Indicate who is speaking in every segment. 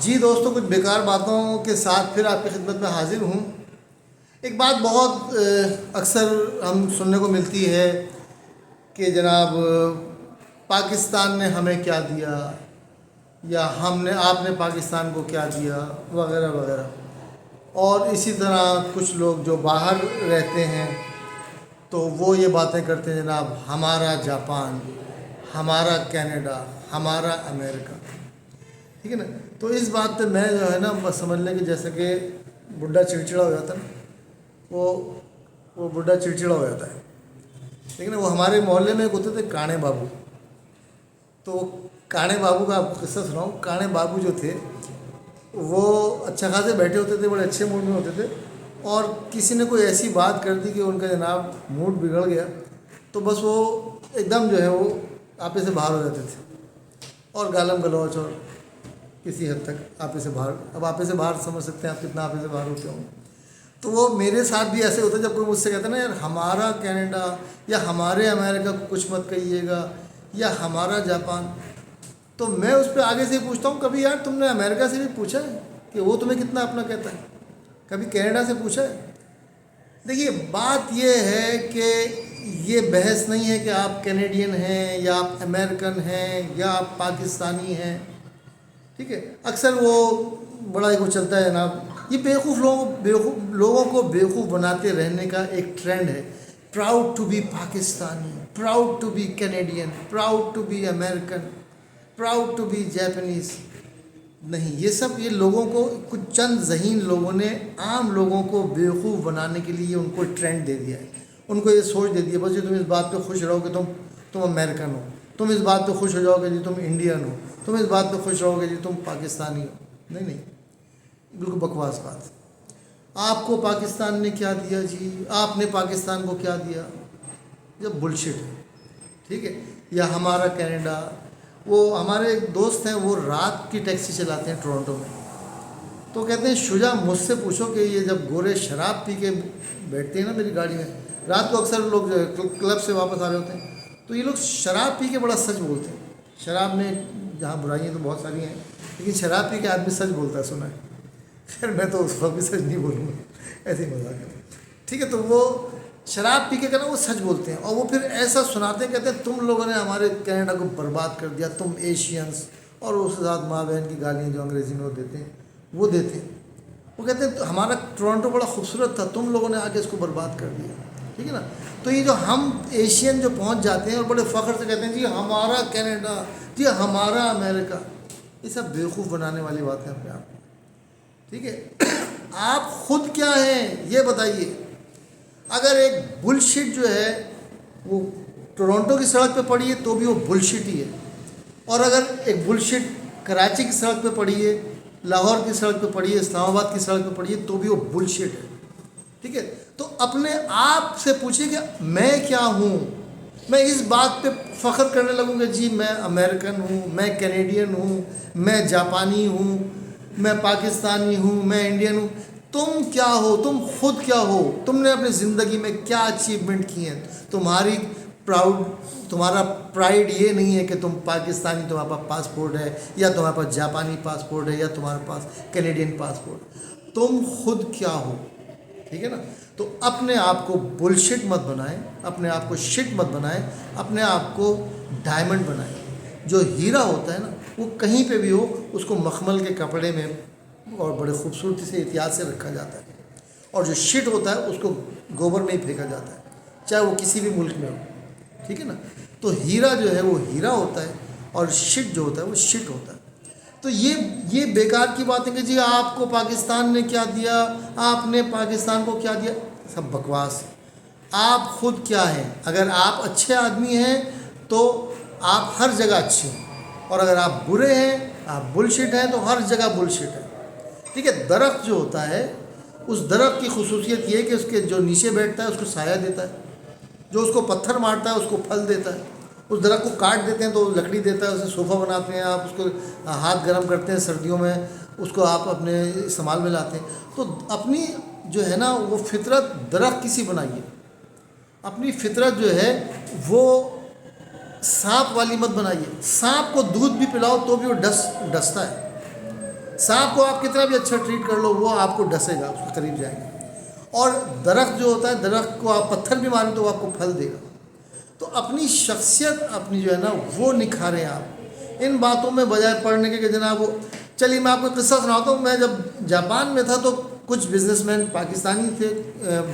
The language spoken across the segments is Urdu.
Speaker 1: جی دوستوں، کچھ بیکار باتوں کے ساتھ پھر آپ کی خدمت میں حاضر ہوں۔ ایک بات بہت اکثر ہم سننے کو ملتی ہے کہ جناب پاکستان نے ہمیں کیا دیا، یا آپ نے پاکستان کو کیا دیا، وغیرہ وغیرہ۔ اور اسی طرح کچھ لوگ جو باہر رہتے ہیں تو وہ یہ باتیں کرتے ہیں، جناب ہمارا جاپان، ہمارا کینیڈا، ہمارا امریکہ، ٹھیک ہے نا۔ تو اس بات پہ میں جو ہے نا بس سمجھ لیں کہ جیسے کہ بڈھا چڑچڑا ہو جاتا ہے نا، وہ بڈھا چڑچڑا ہو جاتا ہے، ٹھیک ہے نا۔ وہ ہمارے محلے میں ایک ہوتے تھے کانے بابو، تو کانے بابو کا آپ کو قصہ سناؤں۔ کانے بابو جو تھے وہ اچھا خاصے بیٹھے ہوتے تھے، بڑے اچھے موڈ میں ہوتے تھے، اور کسی نے کوئی ایسی بات کر دی کہ ان کا جناب موڈ بگڑ گیا، تو بس وہ ایک دم جو ہے وہ آپے سے باہر ہو جاتے تھے، اور گالم گلوچ، اور کسی حد تک آپے سے باہر۔ اب آپے سے باہر سمجھ سکتے ہیں آپ کتنا آپے سے باہر ہوتے ہوں۔ تو وہ میرے ساتھ بھی ایسے ہوتا ہے، جب کوئی مجھ سے کہتا ہے نا، یار ہمارا کینیڈا یا ہمارے امریکہ کو کچھ مت کہیے گا، یا ہمارا جاپان، تو میں اس پہ آگے سے ہی پوچھتا ہوں، کبھی یار تم نے امریکہ سے بھی پوچھا ہے کہ وہ تمہیں کتنا اپنا کہتا ہے؟ کبھی کینیڈا سے پوچھا ہے؟ دیکھیے بات یہ ہے کہ یہ بحث نہیں ہے کہ آپ کینیڈین ہیں یا آپ امریکن ہیں یا آپ پاکستانی ہیں، ٹھیک ہے۔ اکثر وہ بڑا ہی وہ چلتا ہے جناب، یہ لوگوں کو بیوقوف بناتے رہنے کا ایک ٹرینڈ ہے۔ Proud to be Pakistani, proud to be Canadian, proud to be American, proud to be Japanese. نہیں، یہ لوگوں کو، کچھ چند ذہین لوگوں نے عام لوگوں کو بیوقوف بنانے کے لیے ان کو ٹرینڈ دے دیا ہے، ان کو یہ سوچ دے دی ہے، بس جی تم اس بات پہ خوش رہو کہ تم امریکن ہو، تم اس بات پہ خوش ہو جاؤ کہ جی تم انڈین ہو، تم اس بات پہ خوش رہو کہ جی تم پاکستانی ہو۔ نہیں، بالکل بکواس بات۔ آپ کو پاکستان نے کیا دیا جی؟ آپ نے پاکستان کو کیا دیا؟ جب بلشٹ ہے، ٹھیک ہے۔ یا ہمارا کینیڈا، وہ ہمارے ایک دوست ہیں، وہ رات کی ٹیکسی چلاتے ہیں ٹورنٹو میں، تو کہتے ہیں شجا مجھ سے پوچھو کہ یہ جب گورے شراب پی کے بیٹھتے ہیں نا میری گاڑی میں، رات کو اکثر لوگ جو ہے کلب سے واپس آ رہے ہوتے ہیں، تو یہ لوگ شراب پی کے بڑا سچ بولتے ہیں۔ شراب میں جہاں برائیاں تو بہت ساری ہیں، لیکن شراب پی کے آدمی سچ بولتا ہے، سنا ہے۔ خیر میں تو اس وقت بھی سچ نہیں بولوں گا، ایسے ہی مذاق ہے، ٹھیک ہے۔ تو وہ شراب پی کے کہنا وہ سچ بولتے ہیں، اور وہ پھر ایسا سناتے ہیں، کہتے ہیں تم لوگوں نے ہمارے کینیڈا کو برباد کر دیا، تم ایشینس، اور اس کے ساتھ ماں بہن کی گالیاں جو انگریزی میں وہ دیتے ہیں وہ دیتے ہیں۔ وہ کہتے ہیں ہمارا ٹورنٹو بڑا خوبصورت تھا، تم لوگوں نے آ کے اس کو برباد کر دیا، ٹھیک ہے نا۔ تو یہ جو ہم ایشین جو پہنچ جاتے ہیں اور بڑے فخر سے کہتے ہیں جی ہمارا کینیڈا، جی ہمارا امریکہ، یہ سب بیوقوف بنانے والی باتیں اپنے آپ میں، ٹھیک ہے۔ آپ خود کیا ہیں یہ بتائیے۔ اگر ایک بلشٹ جو ہے وہ ٹورنٹو کی سڑک پہ پڑی ہے تو بھی وہ بلشٹ ہی ہے، اور اگر ایک بلشٹ کراچی کی سڑک پہ پڑی ہے، لاہور کی سڑک پہ پڑی ہے، اسلام آباد کی سڑک پہ پڑی ہے، تو بھی وہ بلشٹ ہے، ٹھیک ہے۔ تو اپنے آپ سے پوچھیں کہ میں کیا ہوں؟ میں اس بات پہ فخر کرنے لگوں کہ جی میں امریکن ہوں، میں کینیڈین ہوں، میں جاپانی ہوں، میں پاکستانی ہوں، میں انڈین ہوں۔ تم کیا ہو؟ تم خود کیا ہو؟ تم نے اپنی زندگی میں کیا اچیومنٹ کی ہیں؟ تمہارا پرائیڈ یہ نہیں ہے کہ تم پاکستانی، تمہارے پاس پاسپورٹ ہے، یا تمہارے پاس جاپانی پاسپورٹ ہے، یا تمہارے پاس کینیڈین پاسپورٹ۔ تم خود کیا ہو؟ ٹھیک ہے نا۔ تو اپنے آپ کو بلشٹ مت بنائیں، اپنے آپ کو شٹ مت بنائیں، اپنے آپ کو ڈائمنڈ بنائیں۔ جو ہیرا ہوتا ہے نا وہ کہیں پہ بھی ہو، اس کو مخمل کے کپڑے میں اور بڑے خوبصورتی سے احتیاط سے رکھا جاتا ہے، اور جو شٹ ہوتا ہے اس کو گوبر میں ہی پھینکا جاتا ہے، چاہے وہ کسی بھی ملک میں ہو، ٹھیک ہے نا۔ تو ہیرا جو ہے وہ ہیرا ہوتا ہے، اور شٹ جو ہوتا ہے وہ شٹ ہوتا ہے۔ تو یہ بیکار کی بات ہے کہ جی آپ کو پاکستان نے کیا دیا، آپ نے پاکستان کو کیا دیا، سب بکواس ہے۔ آپ خود کیا ہیں؟ اگر آپ اچھے آدمی ہیں تو آپ ہر جگہ اچھے ہیں، اور اگر آپ برے ہیں، آپ بلشٹ ہیں، تو ہر جگہ بلشٹ ہے، ٹھیک ہے۔ درخت جو ہوتا ہے، اس درخت کی خصوصیت یہ ہے کہ اس کے جو نیچے بیٹھتا ہے اس کو سایہ دیتا ہے، جو اس کو پتھر مارتا ہے اس کو پھل دیتا ہے۔ اس درخت کو کاٹ دیتے ہیں تو لکڑی دیتا ہے، اسے صوفہ بناتے ہیں، آپ اس کو ہاتھ گرم کرتے ہیں سردیوں میں، اس کو آپ اپنے استعمال میں لاتے ہیں۔ تو اپنی جو ہے نا وہ فطرت درخت کسی بنائیے، اپنی فطرت جو ہے وہ سانپ والی مت بنائیے۔ سانپ کو دودھ بھی پلاؤ تو بھی وہ ڈستا ہے، سانپ کو آپ کتنا بھی اچھا ٹریٹ کر لو وہ آپ کو ڈسے گا، اس کے قریب جائیں گے. اور درخت جو ہوتا ہے، درخت کو آپ پتھر بھی ماریں تو وہ آپ کو پھل دے گا. تو اپنی شخصیت اپنی جو ہے نا وہ نکھاریں آپ ان باتوں میں، بجائے پڑھنے کے کہ جناب وہ. چلیے میں آپ کو قصہ سناتا ہوں. میں جب جاپان میں تھا تو کچھ بزنس مین پاکستانی تھے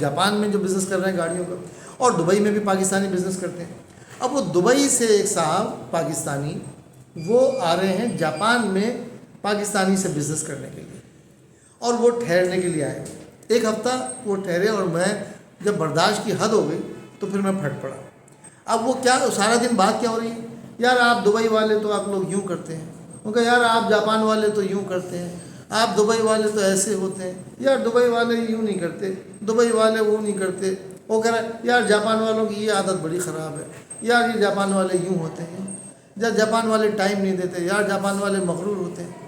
Speaker 1: جاپان میں جو بزنس کر رہے ہیں گاڑیوں کا، اور دبئی میں بھی پاکستانی بزنس کرتے ہیں. اب وہ دبئی سے ایک صاحب پاکستانی وہ آ رہے ہیں جاپان میں پاکستانی سے بزنس کرنے کے لیے، اور وہ ٹھہرنے کے لیے آئے. ایک ہفتہ وہ ٹھہرے اور میں جب برداشت کی حد ہو گئی تو پھر میں پھٹ پڑا. اب وہ کیا سارا دن بات کیا ہو رہی ہے، یار آپ دبئی والے تو آپ لوگ یوں کرتے ہیں، ان کا یار آپ جاپان والے تو یوں کرتے ہیں، آپ دبئی والے تو ایسے ہوتے ہیں، یار دبئی والے یوں نہیں کرتے، دبئی والے وہ نہیں کرتے. وہ کہہ رہا ہے یار جاپان والوں کی یہ عادت بڑی خراب ہے، یار یہ جاپان والے یوں ہوتے ہیں، جب جاپان والے ٹائم نہیں دیتے، یار جاپان والے مغرور ہوتے ہیں.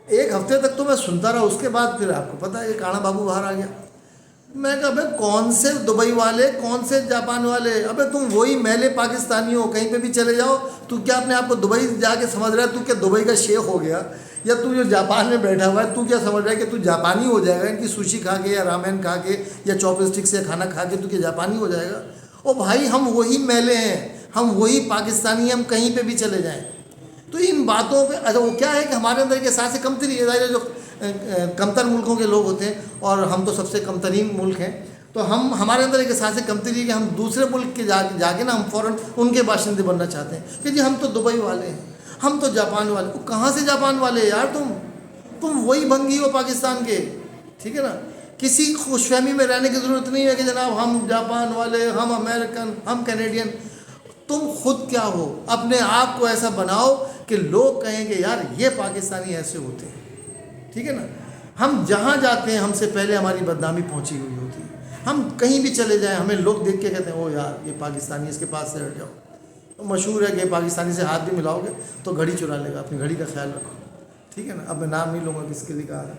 Speaker 1: ایک ہفتے تک تو میں سنتا رہا. اس کے بعد پھر آپ کو پتہ ہے یہ کانا بابو باہر آ گیا. میں کہا بھائی کون سے دبئی والے، کون سے جاپان والے، ابے تم وہی میلے پاکستانی ہو، کہیں پہ بھی چلے جاؤ. تو کیا اپنے آپ کو دبئی جا کے سمجھ رہا ہے تو کیا دبئی کا شیخ ہو گیا، یا تو جو جاپان میں بیٹھا ہوا ہے تو کیا سمجھ رہا ہے کہ تو جاپانی ہو جائے گا، ان کی سوشی کھا کے یا رامین کھا کے یا چاپ اسٹک سے کھانا کھا کے تو کیا جاپانی ہو جائے گا. او بھائی ہم وہی میلے ہیں، ہم وہی پاکستانی ہیں، ہم کہیں پہ بھی چلے جائیں. تو ان باتوں پہ اچھا وہ کیا ہے کہ ہمارے اندر ایک احساس کمتری ہے، جو کمتر ملکوں کے لوگ ہوتے ہیں اور ہم تو سب سے کمترین ملک ہیں، تو ہمارے اندر ایک احساس کمتری ہے کہ ہم دوسرے ملک کے جا کے نا ہم فوراً ان کے باشندے بننا چاہتے ہیں کہ جی ہم تو دبئی والے ہیں، ہم تو جاپان والے. وہ کہاں سے جاپان والے یار، تم وہی بھنگی ہو پاکستان کے. ٹھیک ہے نا، کسی خوش فہمی میں رہنے کی ضرورت نہیں ہے کہ جناب ہم جاپان والے، ہم امریکن، ہم کینیڈین. تم خود کیا ہو، اپنے آپ کو ایسا بناؤ کہ لوگ کہیں گے یار یہ پاکستانی ایسے ہوتے ہیں. ٹھیک ہے نا، ہم جہاں جاتے ہیں ہم سے پہلے ہماری بدنامی پہنچی ہوئی ہوتی ہے. ہم کہیں بھی چلے جائیں ہمیں لوگ دیکھ کے کہتے ہیں او یار یہ پاکستانی، اس کے پاس سے ہٹ جاؤ. مشہور ہے کہ پاکستانی سے ہاتھ بھی ملاؤ گے تو گھڑی چرا لے گا، اپنی گھڑی کا خیال رکھو. ٹھیک ہے نا، اب میں نام نہیں لوں گا کس کے لیے کہا ہے.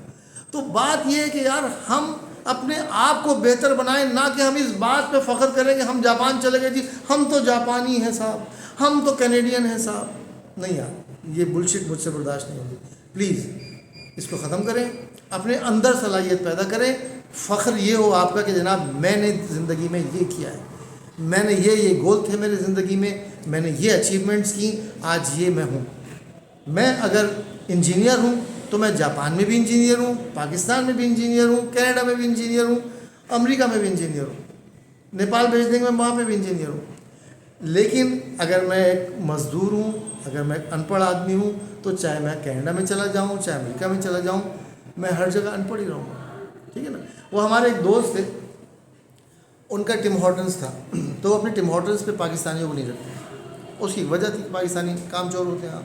Speaker 1: تو بات یہ ہے کہ یار ہم اپنے آپ کو بہتر بنائیں، نہ کہ ہم اس بات پہ فخر کریں کہ ہم جاپان چلے گئے جی ہم تو جاپانی ہیں صاحب، ہم تو کینیڈین ہیں صاحب. نہیں یار یہ بلشٹ مجھ سے برداشت نہیں ہوگی. پلیز اس کو ختم کریں، اپنے اندر صلاحیت پیدا کریں. فخر یہ ہو آپ کا کہ جناب میں نے زندگی میں یہ کیا ہے، میں نے یہ گول تھے میری زندگی میں نے یہ اچیومنٹس کی، آج یہ میں ہوں. میں اگر انجینئر ہوں تو میں جاپان میں بھی انجینئر ہوں، پاکستان میں بھی انجینئر ہوں، کینیڈا میں بھی انجینئر ہوں، امریکہ میں بھی انجینئر ہوں، نیپال بھیج دیں گے میں وہاں پہ بھی انجینئر ہوں. لیکن اگر میں ایک مزدور ہوں، اگر میں ایک ان پڑھ آدمی ہوں تو چاہے میں کینیڈا میں چلا جاؤں چاہے امریکہ میں چلا جاؤں میں ہر جگہ ان پڑھ ہی رہوں گا. ٹھیک ہے نا. وہ ہمارے ایک دوست تھے، ان کا ٹم ہارٹنس تھا، تو وہ اپنے ٹم ہارٹنس پہ پاکستانیوں کو نہیں رکھتے. اس کی وجہ تھی کہ پاکستانی کام چور ہوتے ہیں.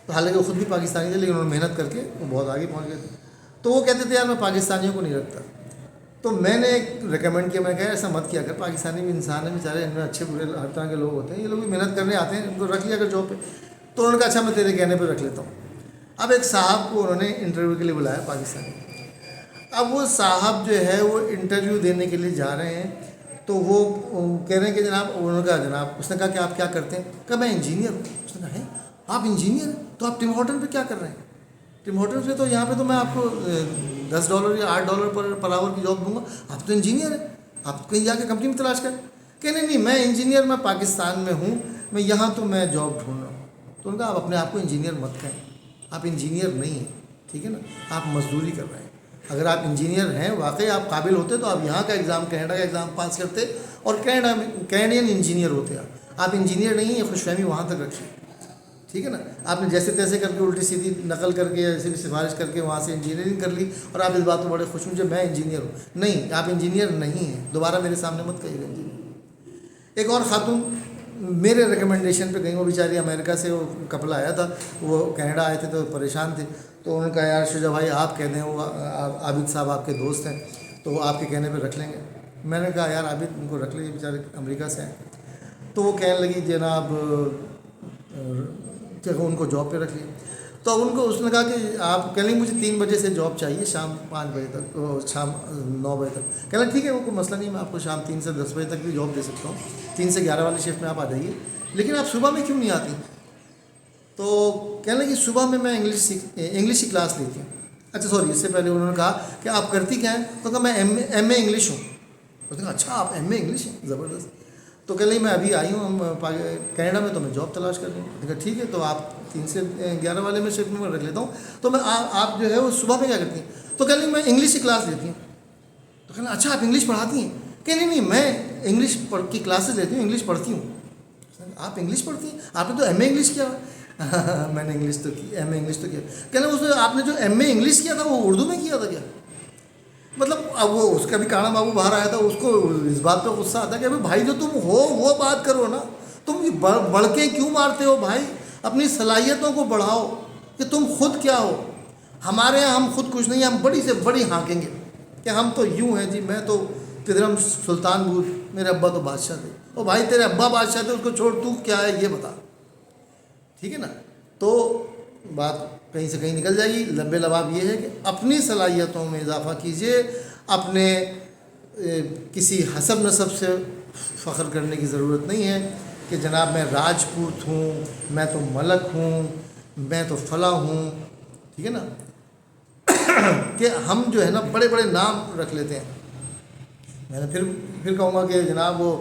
Speaker 1: تو حالانکہ وہ خود بھی پاکستانی تھے لیکن انہوں نے محنت کر کے وہ بہت آگے پہنچ گئے تھے. تو وہ کہتے تھے یار میں پاکستانیوں کو نہیں رکھتا. تو میں نے ایک ریکمینڈ کیا، میں نے کہا ایسا مت کیا کر، پاکستانی بھی انسان ہیں بیچارے، ان میں اچھے برے ہر طرح کے لوگ ہوتے ہیں، یہ لوگ بھی محنت کرنے آتے ہیں، ان کو رکھ لیا کر جاب پہ. تو انہوں نے کہا اچھا میں تیرے کہنے پہ رکھ لیتا ہوں. اب ایک صاحب کو انہوں نے انٹرویو کے لیے بلایا پاکستانی. اب وہ صاحب جو ہے وہ انٹرویو دینے کے لیے جا رہے ہیں تو وہ کہہ رہے ہیں کہ جناب، انہوں نے کہا جناب، اس نے کہا کہ آپ کیا کرتے ہیں؟ کہا میں انجینئر ہوں. اس نے کہا ہے آپ انجینئر ہیں تو آپ ٹم ہارٹن پہ کیا کر رہے ہیں؟ ٹم ہارٹن پہ تو یہاں پہ تو میں آپ کو $10 یا $8 پر آور کی جاب دوں گا، آپ تو انجینئر ہیں، آپ کہیں جا کے کمپنی میں تلاش کریں. کہ نہیں میں انجینئر، میں پاکستان میں ہوں، میں یہاں تو میں جاب ڈھونڈ رہا ہوں. تو انہوں نے کہا آپ اپنے آپ کو انجینئر مت کہیں، آپ انجینئر نہیں ہیں. ٹھیک ہے نا، آپ مزدوری کر رہے ہیں. اگر آپ انجینئر ہیں، واقعی آپ قابل ہوتے تو آپ یہاں کا ایگزام، کینیڈا کا ایگزام پاس کرتے اور کینیڈا میں کینیڈین انجینئر ہوتے. آپ انجینئر نہیں ہیں، یہ خوش فہمی وہاں تک رکھیے. ٹھیک ہے نا، آپ نے جیسے تیسے کر کے الٹی سیدھی نقل کر کے ایسے بھی سفارش کر کے وہاں سے انجینئرنگ کر لی اور آپ اس بات میں بڑے خوش ہوں کہ میں انجینئر ہوں. نہیں، آپ انجینئر نہیں ہیں، دوبارہ میرے سامنے مت کہیے گا انجینئر. ایک اور خاتون میرے ریکمنڈیشن پہ گئی، وہ بیچاری امریکہ سے، وہ کپل آیا تھا، وہ کینیڈا آئے تھے تو پریشان تھے. تو انہوں نے کہا یار شجا بھائی آپ کہہ دیں، وہ عابد صاحب آپ کے دوست ہیں تو وہ آپ کے کہنے پہ رکھ لیں گے. میں نے کہا یار عابد ان کو رکھ لیجیے، بیچارے امریکہ سے ہیں. تو وہ کہنے لگی جناب کہ ان کو جاب پہ رکھ لیے. تو ان کو اس نے کہا کہ آپ کہہ لیں مجھے 3 بجے سے جاب چاہیے، شام 5 بجے تک، شام 9 بجے تک. کہہ لیں ٹھیک ہے وہ کوئی مسئلہ نہیں، میں آپ کو شام 3 سے 10 بجے تک بھی جاب دے سکتا ہوں، 3 سے 11 والی شفٹ میں آپ آ جائیے. لیکن آپ صبح میں کیوں نہیں آتی؟ تو کہنے لگی صبح میں انگلش کی کلاس لیتی ہوں. اچھا سوری، اس سے پہلے انہوں نے کہا کہ آپ کرتی کیا ہیں؟ تو کہا میں ایم اے انگلش ہوں. اس نے کہا اچھا آپ ایم اے انگلش ہیں، زبردست. تو کہہ لگی میں ابھی آئی ہوں کینیڈا میں، تو میں جاب تلاش کر رہی ہوں. میں نے کہا ٹھیک ہے، تو آپ 3 سے 11 والے میں شفٹ میں رکھ لیتا ہوں. تو میں آپ جو ہے وہ صبح میں کیا کرتی ہیں؟ تو کہہ لگی میں انگلش کی کلاس لیتی ہوں. تو کہنا اچھا آپ انگلش پڑھاتی ہیں؟ کہ نہیں میں انگلش کی کلاسز لیتی ہوں، انگلش پڑھتی ہوں. آپ انگلش پڑھتی ہیں؟ آپ نے تو ایم اے انگلش کیا ہوا. میں نے انگلش تو کی، ایم اے انگلش تو کیا. کہنا اس میں آپ نے جو ایم اے انگلش کیا تھا وہ اردو میں کیا تھا کیا؟ مطلب اب وہ اس کا بھی کانا بابو باہر آیا تھا، اس کو اس بات پہ غصہ آتا کہ بھائی جو تم ہو وہ بات کرو نا، تم بڑھ کے کیوں مارتے ہو بھائی؟ اپنی صلاحیتوں کو بڑھاؤ کہ تم خود کیا ہو. ہمارے یہاں ہم خود کچھ نہیں، ہم بڑی سے بڑی ہانکیں گے کہ ہم تو یوں ہیں جی، میں تو پدرم سلطان بور، میرے ابا تو بادشاہ تھے. او بھائی تیرے ابا بادشاہ تھے، اس کو چھوڑ، تو کیا ہے یہ بتا. ٹھیک ہے نا. تو بات کہیں سے کہیں نکل جائے گی. لبے لباب یہ ہے کہ اپنی صلاحیتوں میں اضافہ کیجیے، اپنے کسی حسب نسب سے فخر کرنے کی ضرورت نہیں ہے کہ جناب میں راجپوت ہوں، میں تو ملک ہوں، میں تو فلاں ہوں. ٹھیک ہے نا. کہ ہم جو ہے نا بڑے بڑے نام رکھ لیتے ہیں. میں نے پھر کہوں گا کہ جناب وہ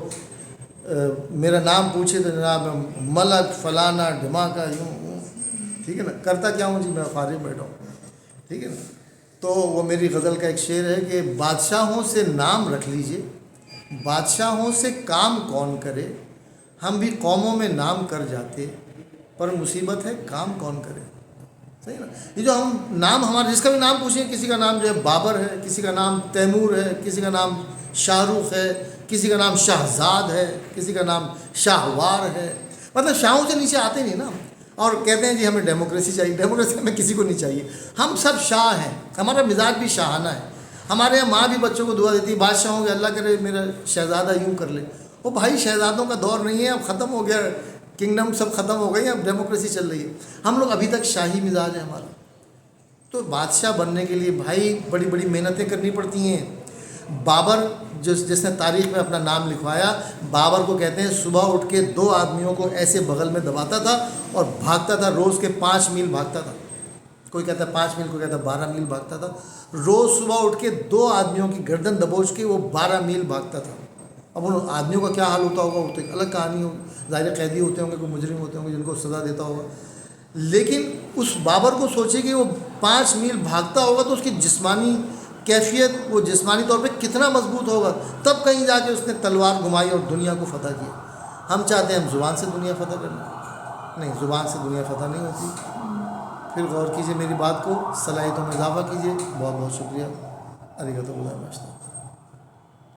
Speaker 1: میرا نام پوچھے تو جناب ملک فلانا ڈھماکا یوں. ٹھیک ہے نا. کرتا کیا ہوں جی، میں فارغ بیٹھا ہوں. ٹھیک ہے نا. تو وہ میری غزل کا ایک شعر ہے کہ بادشاہوں سے نام رکھ لیجئے، بادشاہوں سے کام کون کرے، ہم بھی قوموں میں نام کر جاتے، پر مصیبت ہے کام کون کرے. صحیح نا. یہ جو ہم نام ہمارے جس کا بھی نام پوچھیں، کسی کا نام جو ہے بابر ہے، کسی کا نام تیمور ہے، کسی کا نام شاہ رخ ہے، کسی کا نام شہزاد ہے، کسی کا نام شاہوار ہے. مطلب شاہوں سے نیچے آتے نہیں نا. اور کہتے ہیں جی ہمیں ڈیموکریسی چاہیے. ڈیموکریسی ہمیں کسی کو نہیں چاہیے. ہم سب شاہ ہیں، ہمارا مزاج بھی شاہانہ ہے. ہمارے یہاں ماں بھی بچوں کو دعا دیتی ہے بادشاہ ہوں گے، اللہ کرے میرا شہزادہ یوں کر لے. وہ بھائی شہزادوں کا دور نہیں ہے، اب ختم ہو گیا. کنگڈم سب ختم ہو گئی، اب ڈیموکریسی چل رہی ہے. ہم لوگ ابھی تک شاہی مزاج ہے ہمارا. تو بادشاہ بننے کے لیے بھائی بڑی بڑی محنتیں کرنی پڑتی ہیں. بابر جس نے تاریخ میں اپنا نام لکھوایا، بابر کو کہتے ہیں صبح اٹھ کے 2 آدمیوں کو ایسے بغل میں دباتا تھا اور بھاگتا تھا، روز کے 5 میل بھاگتا تھا. کوئی کہتا ہے 5 میل، کوئی کہتا ہے 12 میل بھاگتا تھا. روز صبح اٹھ کے 2 آدمیوں کی گردن دبوچ کے وہ 12 میل بھاگتا تھا. اب ان آدمیوں کا کیا حال ہوتا ہوگا وہ تو ایک الگ کہانی ہوگی. ظاہر قیدی ہوتے ہوں گے، کوئی مجرم ہوتے ہوں گے جن کو سزا دیتا ہوگا. لیکن اس بابر کو سوچے کہ وہ 5 میل بھاگتا ہوگا تو اس کی جسمانی کیفیت، وہ جسمانی طور پہ کتنا مضبوط ہوگا. تب کہیں جا کے اس نے تلوار گھمائی اور دنیا کو فتح کیا. ہم چاہتے ہیں ہم زبان سے دنیا فتح کر لیں. نہیں، زبان سے دنیا فتح نہیں ہوتی. پھر غور کیجئے میری بات کو، صلاحیتوں میں اضافہ کیجئے. بہت بہت شکریہ. اریگاتو گوزائیماشتا.